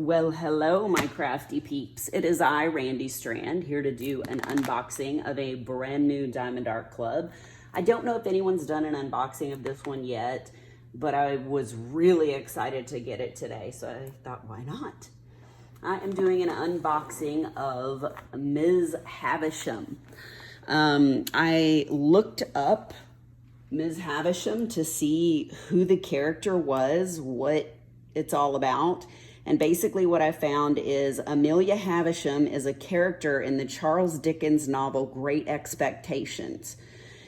Well, hello, my crafty peeps. It is I, Randy Strand, here to do an unboxing of a brand new Diamond Art Club. I don't know if anyone's done an unboxing of this one yet, but I was really excited to get it today, so I thought, why not? I am doing an unboxing of Ms. Havisham. I looked up Ms. Havisham to see who the character was, what it's all about. And basically what I found is Amelia Havisham is a character in the Charles Dickens novel Great Expectations.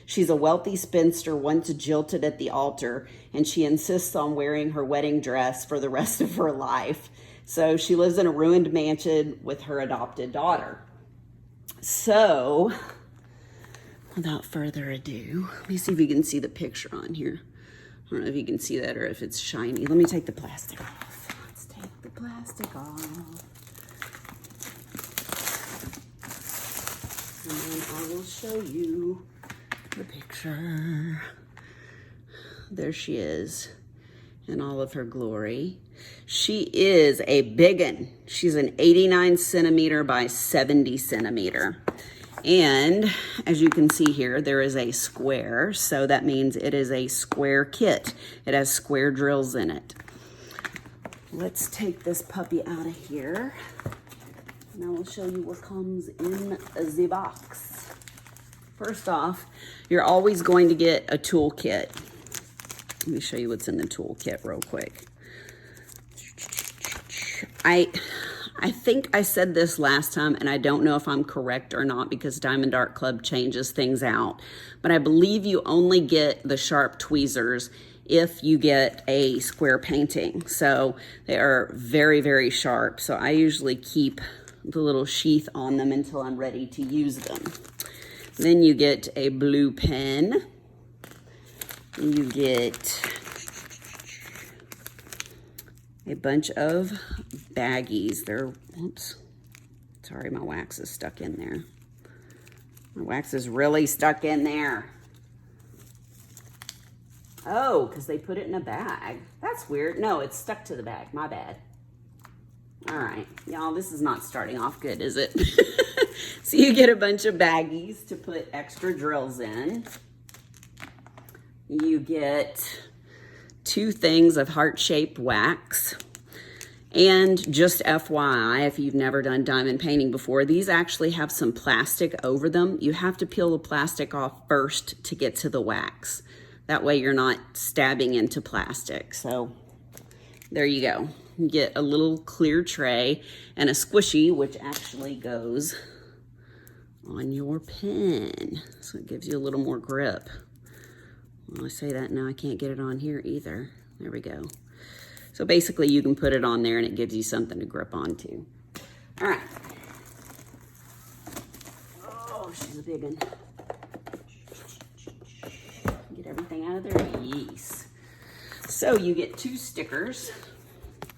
She's a wealthy spinster once jilted at the altar, and she insists on wearing her wedding dress for the rest of her life. So she lives in a ruined mansion with her adopted daughter. So, without further ado, let me see if you can see the picture on here. I don't know if you can see that or if it's shiny. Let me take the plastic off. Let's take the plastic off. And then I will show you the picture. There she is in all of her glory. She is a biggin. She's an 89 centimeter by 70 centimeter. And as you can see here, there is a square, so that means it is a square kit. It has square drills in it. Let's take this puppy out of here, and I will show you what comes in the box. First off, you're always going to get a tool kit. Let me show you what's in the tool kit real quick. I think I said this last time, and I don't know if I'm correct or not because Diamond Art Club changes things out, but I believe you only get the sharp tweezers if you get a square painting. So they are very, very sharp. So I usually keep the little sheath on them until I'm ready to use them. Then you get a blue pen. You get a bunch of baggies. They're, oops, sorry, my wax is stuck in there. My wax is really stuck in there. Oh, because they put it in a bag. That's weird. No, it's stuck to the bag. My bad. All right, y'all, this is not starting off good, is it? So you get a bunch of baggies to put extra drills in. You get 2 things of heart-shaped wax. And just FYI, if you've never done diamond painting before, these actually have some plastic over them. You have to peel the plastic off first to get to the wax. That way you're not stabbing into plastic. So there you go. You get a little clear tray and a squishy, which actually goes on your pen. So it gives you a little more grip. Well, I say that now, I can't get it on here either. There we go. So basically you can put it on there and it gives you something to grip onto. All right. Oh, she's a big one. Get everything out of there. Yes. So you get 2 stickers.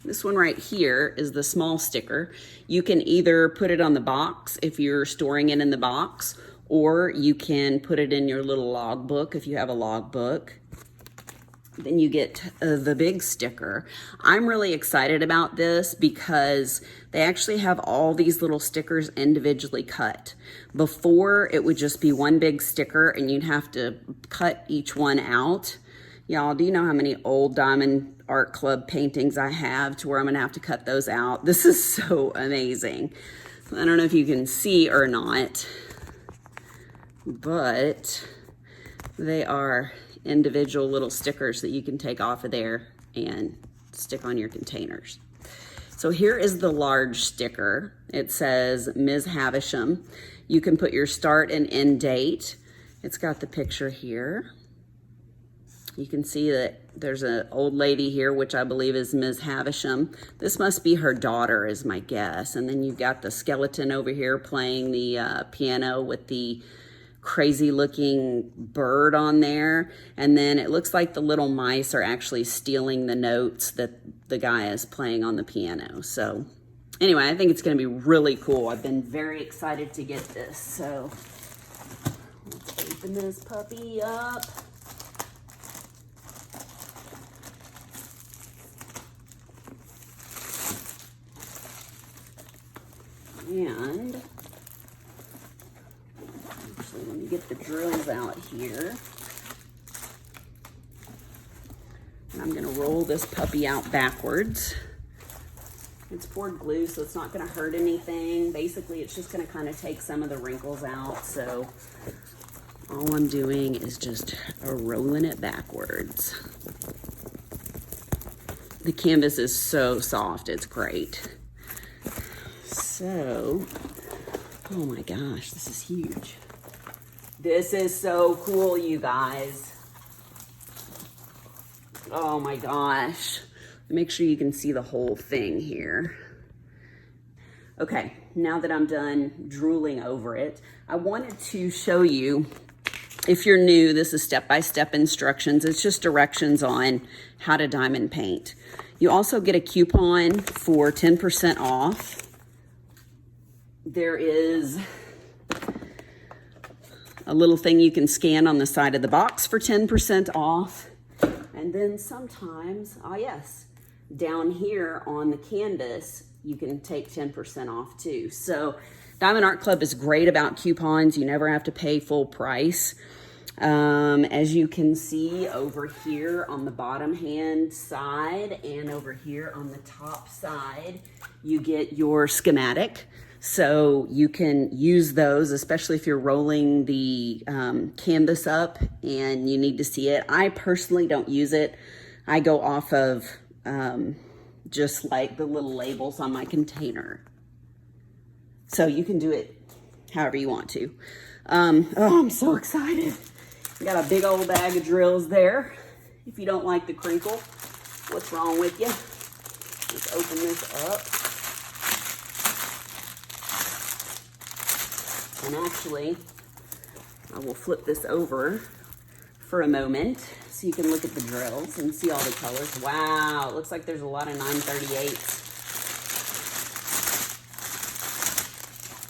This one right here is the small sticker. You can either put it on the box if you're storing it in the box, or you can put it in your little log book if you have a log book. Then you get the big sticker. I'm really excited about this because they actually have all these little stickers individually cut. Before, it would just be one big sticker and you'd have to cut each one out. Y'all, do you know how many old Diamond Art Club paintings I have to where I'm gonna have to cut those out? This is so amazing. I don't know if you can see or not, but they are individual little stickers that you can take off of there and stick on your containers. So here is the large sticker. It says Ms. Havisham. You can put your start and end date. It's got the picture here. You can see that there's an old lady here, which I believe is Ms. Havisham. This must be her daughter is my guess. And then you've got the skeleton over here playing the piano with the crazy looking bird on there. And then it looks like the little mice are actually stealing the notes that the guy is playing on the piano. So anyway, I think it's going to be really cool. I've been very excited to get this. So let's open this puppy up. And actually, let me get the drills out here. And I'm gonna roll this puppy out backwards. It's poured glue, so it's not gonna hurt anything. Basically, it's just gonna kind of take some of the wrinkles out. So all I'm doing is just rolling it backwards. The canvas is so soft, it's great. So, oh my gosh, this is huge. This is so cool, you guys. Oh my gosh. Make sure you can see the whole thing here. Okay, now that I'm done drooling over it, I wanted to show you, if you're new, this is step-by-step instructions. It's just directions on how to diamond paint. You also get a coupon for 10% off. There is a little thing you can scan on the side of the box for 10% off. And then sometimes, yes, down here on the canvas, you can take 10% off too. So Diamond Art Club is great about coupons. You never have to pay full price. As you can see over here on the bottom hand side and over here on the top side, you get your schematic. So you can use those, especially if you're rolling the canvas up and you need to see it. I personally don't use it. I go off of just like the little labels on my container. So you can do it however you want to. Oh, I'm so excited. We got a big old bag of drills there. If you don't like the crinkle, what's wrong with you? Let's open this up. And actually, I will flip this over for a moment so you can look at the drills and see all the colors. Wow, it looks like there's a lot of 938s.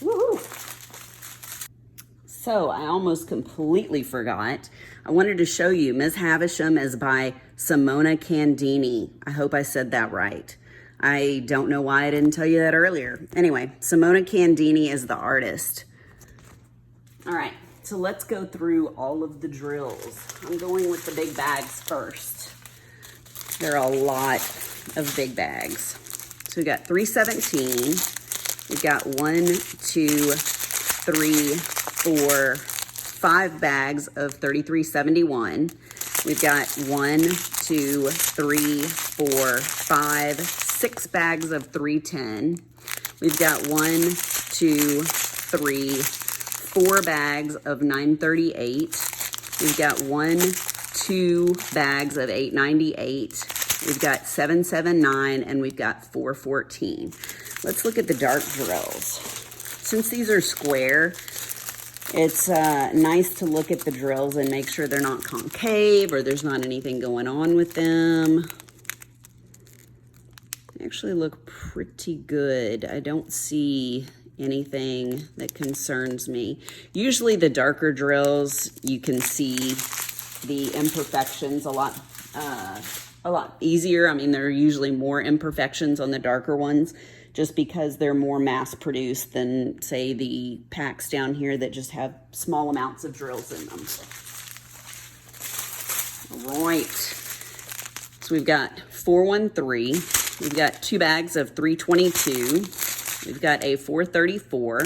Woohoo! So I almost completely forgot. I wanted to show you Ms. Havisham is by Simona Candini. I hope I said that right. I don't know why I didn't tell you that earlier. Anyway, Simona Candini is the artist. All right, so let's go through all of the drills. I'm going with the big bags first. There are a lot of big bags. So we got 317. We've got 1, 2, 3, 4, 5 bags of 3371. We've got 1, 2, 3, 4, 5, 6 bags of 310. We've got 1, 2, 3, 4 bags of 938. We've got 1, 2 bags of 898. We've got 779 and we've got 414. Let's look at the dark drills. Since these are square, it's nice to look at the drills and make sure they're not concave or there's not anything going on with them. They actually look pretty good. I don't see anything that concerns me. Usually the darker drills, you can see the imperfections a lot easier. I mean, there are usually more imperfections on the darker ones, just because they're more mass-produced than, say, the packs down here that just have small amounts of drills in them. All right. So we've got 413. We've got 2 bags of 322. We've got a 434.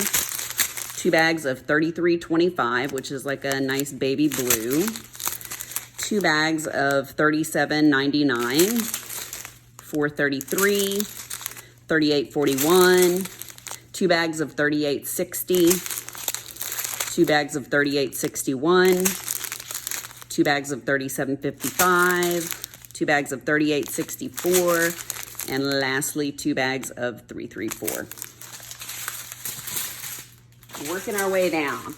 2 bags of 3325, which is like a nice baby blue. 2 bags of 3799. 433. 3841, 2 bags of 3860, 2 bags of 3861, 2 bags of 3755, 2 bags of 3864, and lastly 2 bags of 334. Working our way down.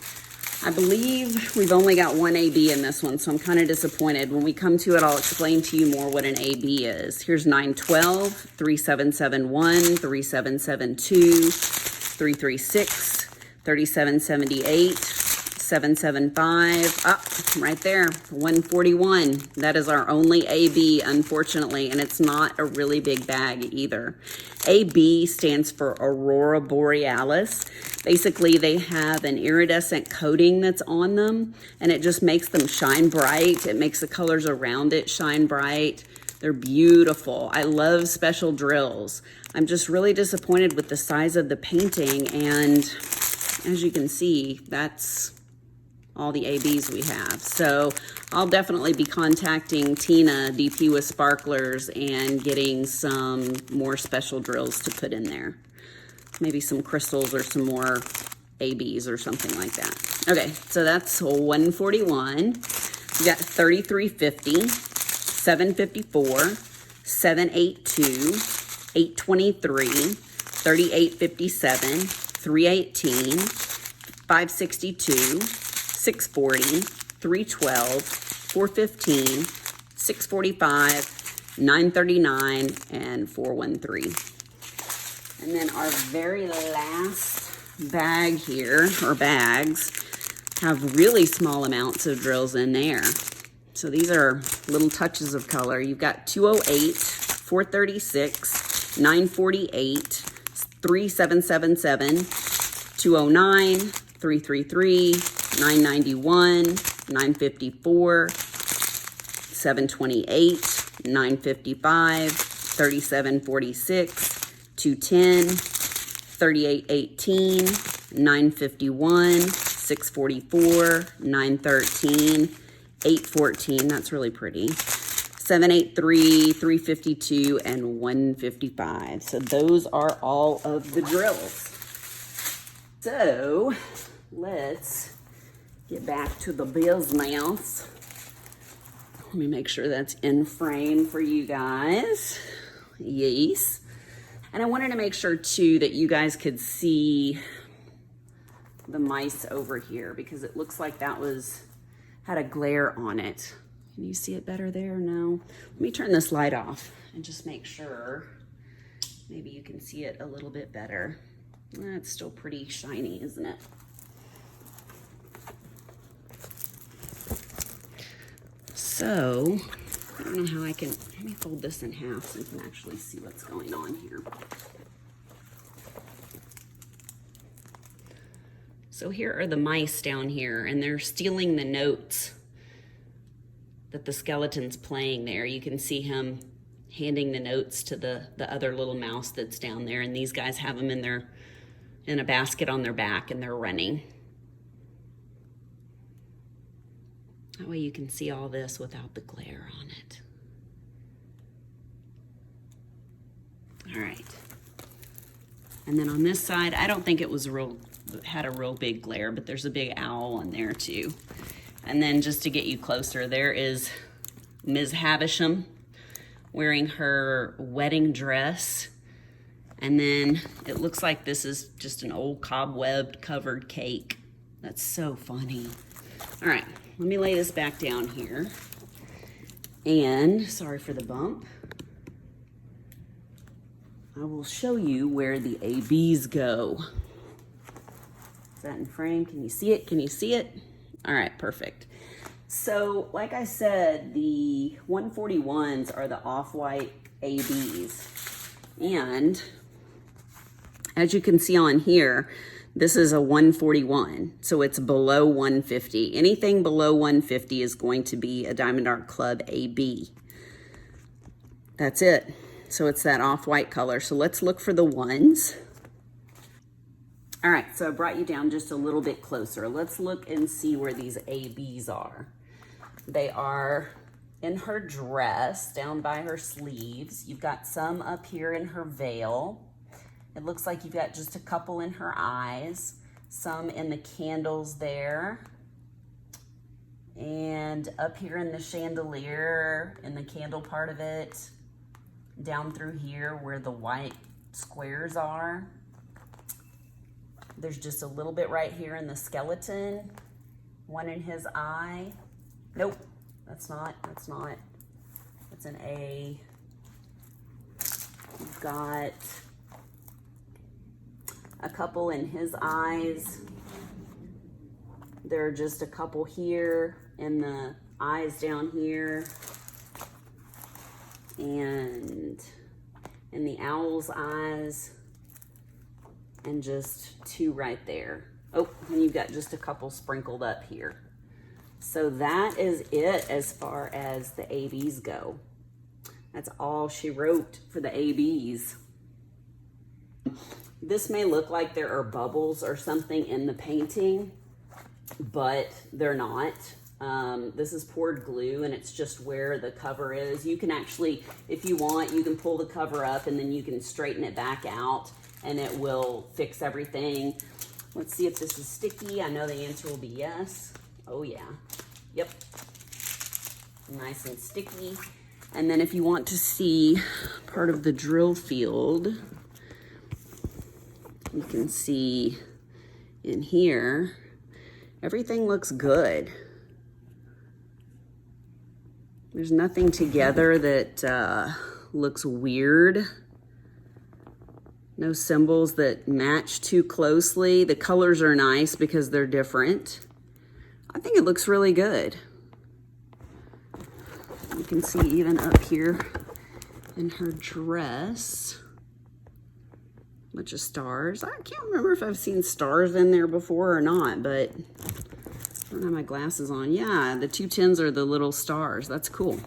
I believe we've only got one AB in this one, so I'm kind of disappointed. When we come to it, I'll explain to you more what an AB is. Here's 912, 3771, 3772, 336, 3778, 775, right there, 141. That is our only AB, unfortunately, and it's not a really big bag either. AB stands for Aurora Borealis. Basically, they have an iridescent coating that's on them, and it just makes them shine bright. It makes the colors around it shine bright. They're beautiful. I love special drills. I'm just really disappointed with the size of the painting, and as you can see, that's all the ABs we have. So I'll definitely be contacting Tina, DP with Sparklers, and getting some more special drills to put in there. Maybe some crystals or some more ABs or something like that. Okay, so that's 141. We got 3350, 754, 782, 823, 3857, 318, 562, 640, 312, 415, 645, 939, and 413. And then our very last bag here, or bags, have really small amounts of drills in there. So these are little touches of color. You've got 208, 436, 948, 3777, 209, 333, 991, 954, 728, 955, 3746, 210, 3818, 951, 644, 913, 814, that's really pretty, 783, 352, and 155. So those are all of the drills. So let's get back to the business. Let me make sure that's in frame for you guys. Yes. And I wanted to make sure too that you guys could see the mice over here, because it looks like that had a glare on it. Can you see it better there? No. Let me turn this light off and just make sure. Maybe you can see it a little bit better. It's still pretty shiny, isn't it? So, I don't know how I can, let me fold this in half so you can actually see what's going on here. So here are the mice down here, and they're stealing the notes that the skeleton's playing there. You can see him handing the notes to the other little mouse that's down there, and these guys have them in a basket on their back, and they're running. That way you can see all this without the glare on it. All right. And then on this side, I don't think it had a real big glare, but there's a big owl on there too. And then just to get you closer, there is Ms. Havisham wearing her wedding dress. And then it looks like this is just an old cobwebbed covered cake. That's so funny. All right, let me lay this back down here. And sorry for the bump. I will show you where the ABs go. Is that in frame? Can you see it? Can you see it? All right, perfect. So, like I said, the 141s are the off-white ABs. And as you can see on here, this is a 141, so it's below 150. Anything below 150 is going to be a Diamond Art Club AB. That's it. So it's that off-white color. So let's look for the ones. All right, so I brought you down just a little bit closer. Let's look and see where these ABs are. They are in her dress, down by her sleeves. You've got some up here in her veil. It looks like you've got just a couple in her eyes, some in the candles there, and up here in the chandelier, in the candle part of it, down through here where the white squares are. There's just a little bit right here in the skeleton, one in his eye. Nope, that's not. It's an A. You've got a couple in his eyes. There are just a couple here, and the eyes down here, and in the owl's eyes, and just 2 right there. Oh, and you've got just a couple sprinkled up here. So that is it as far as the ABs go. That's all she wrote for the ABs. This may look like there are bubbles or something in the painting, but they're not. This is poured glue, and it's just where the cover is. You can actually, if you want, you can pull the cover up and then you can straighten it back out and it will fix everything. Let's see if this is sticky. I know the answer will be yes. Oh yeah, yep. Nice and sticky. And then if you want to see part of the drill field, you can see in here, everything looks good. There's nothing together that looks weird. No symbols that match too closely. The colors are nice because they're different. I think it looks really good. You can see even up here in her dress, a bunch of stars. I can't remember if I've seen stars in there before or not, but I don't have my glasses on. Yeah, the 2 tens are the little stars. That's cool.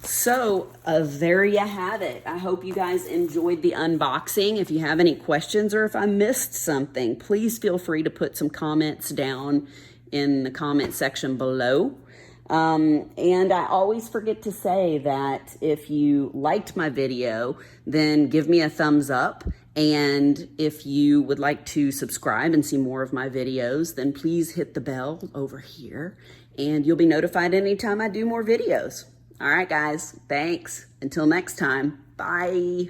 So there you have it. I hope you guys enjoyed the unboxing. If you have any questions or if I missed something, please feel free to put some comments down in the comment section below. And I always forget to say that if you liked my video, then give me a thumbs up. And if you would like to subscribe and see more of my videos, then please hit the bell over here and you'll be notified anytime I do more videos. All right, guys, thanks. Until next time, bye.